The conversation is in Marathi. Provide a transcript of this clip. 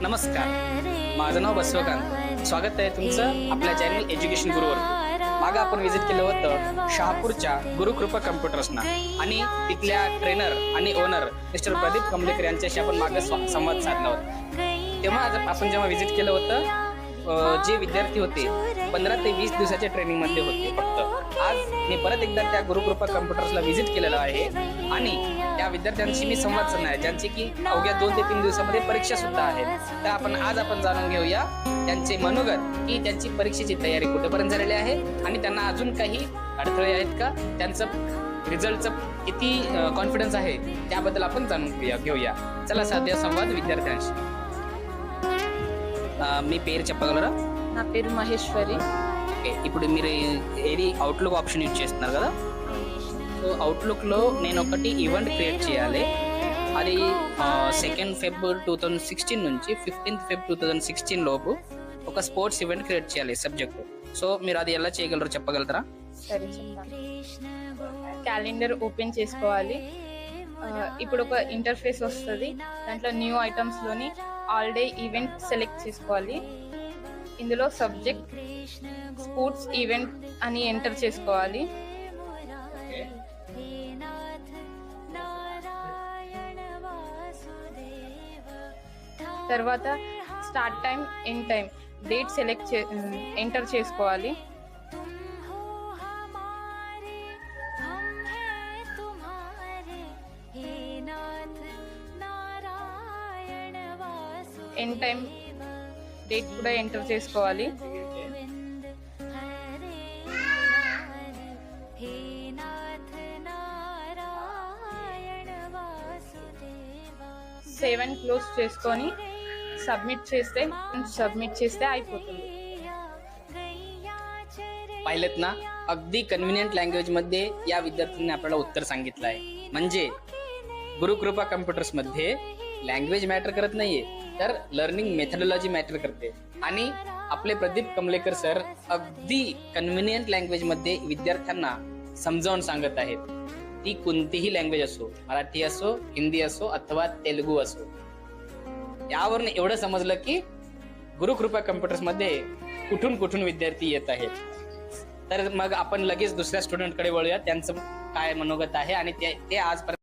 नमस्कार, माझं नाव बसवकांत. स्वागत आहे तुमचं आपल्या चॅनल एज्युकेशन गुरुवर. मागं आपण व्हिजिट केलं होतं शहापूरच्या गुरुकृपा कम्प्युटर्सना आणि तिथल्या ट्रेनर आणि ओनर मिस्टर प्रदीप कमलेकर यांच्याशी आपण मागे संवाद साधला होता. तेव्हा आपण जेव्हा व्हिजिट केलं होतं जे विद्यार्थी होते 15 ते 20 दिवसाच्या ट्रेनिंगमध्ये होते फक्त. आज मी परत एकदा त्या गुरुकृपा कम्प्युटर्सला व्हिजिट केलेलं आहे आणि त्या विद्यार्थ्यांशी मी संवाद साधणार आहे, ज्यांची की अवघ्या 2 ते 3 दिवसामध्ये परीक्षा सुद्धा आहेत. तर आपण जाणून घेऊया त्यांचे मनोगत की त्यांची परीक्षेची तयारी कुठेपर्यंत झालेली आहे आणि त्यांना अजून काही अडथळे आहेत का, त्यांचं रिझल्टचं किती कॉन्फिडन्स आहे त्याबद्दल आपण जाणून घेऊया. चला साध्या संवाद विद्यार्थ्यांशी. మీ పేరు చెప్పగలరా? నా పేరు మహేశ్వరి. ఓకే, ఇప్పుడు మీరు ఏది అవుట్లుక్ ఆప్షన్ యూజ్ చేస్తున్నారు కదా. సో అవుట్లుక్లో నేను ఒకటి ఈవెంట్ క్రియేట్ చేయాలి. అది 2 ఫెబ్రవరి 2016 నుంచి 15 ఫెబ్రవరి 2016 లోపు ఒక స్పోర్ట్స్ ఈవెంట్ క్రియేట్ చేయాలి సబ్జెక్ట్. సో మీరు అది ఎలా చేయగలరో చెప్పగలుగుతారా? సరే చెప్తాను. క్యాలెండర్ ఓపెన్ చేసుకోవాలి. ఇప్పుడు ఒక ఇంటర్ఫేస్ వస్తుంది. దాంట్లో న్యూ ఐటమ్స్లోని ఆల్ డే ఈవెంట్ సెలెక్ట్ చేసుకోవాలి. ఇందులో సబ్జెక్ట్ స్పోర్ట్స్ ఈవెంట్ అని ఎంటర్ చేసుకోవాలి. తర్వాత start time, end time, date select enter చేసుకోవాలి. ఎండ్ టైం, డేట్ కూడా ఎంటర్ చేసుకోవాలి. సేవ్ అండ్ క్లోజ్ చేసుకొని సబ్మిట్ చేస్తే అయిపోతుంది. पाहिलेत ना, अगदी कन्व्हिनियंट लँग्वेज मध्ये या विद्यार्थ्यांनी आपल्याला उत्तर सांगितलं आहे. म्हणजे गुरुकृपा कम्प्युटर्स मध्ये लँग्वेज मॅटर करत नाहीये, तर लर्निंग मेथडॉलॉजी मॅटर करते. आणि आपले प्रदीप कमलेकर सर अगदी कन्व्हिनियंट लँग्वेज मध्ये विद्यार्थ्यांना समजावून सांगत आहेत. ती कोणतीही लँग्वेज असो, मराठी असो, हिंदी असो अथवा तेलुगू असो. यावरून एवढं समजलं की गुरुकृपा कम्प्युटर्स मध्ये कुठून कुठून विद्यार्थी येत आहेत. तर मग आपण लगेच दुसऱ्या स्टुडंटकडे वळूया, त्यांचं काय मनोगत आहे आणि ते आजपर्यंत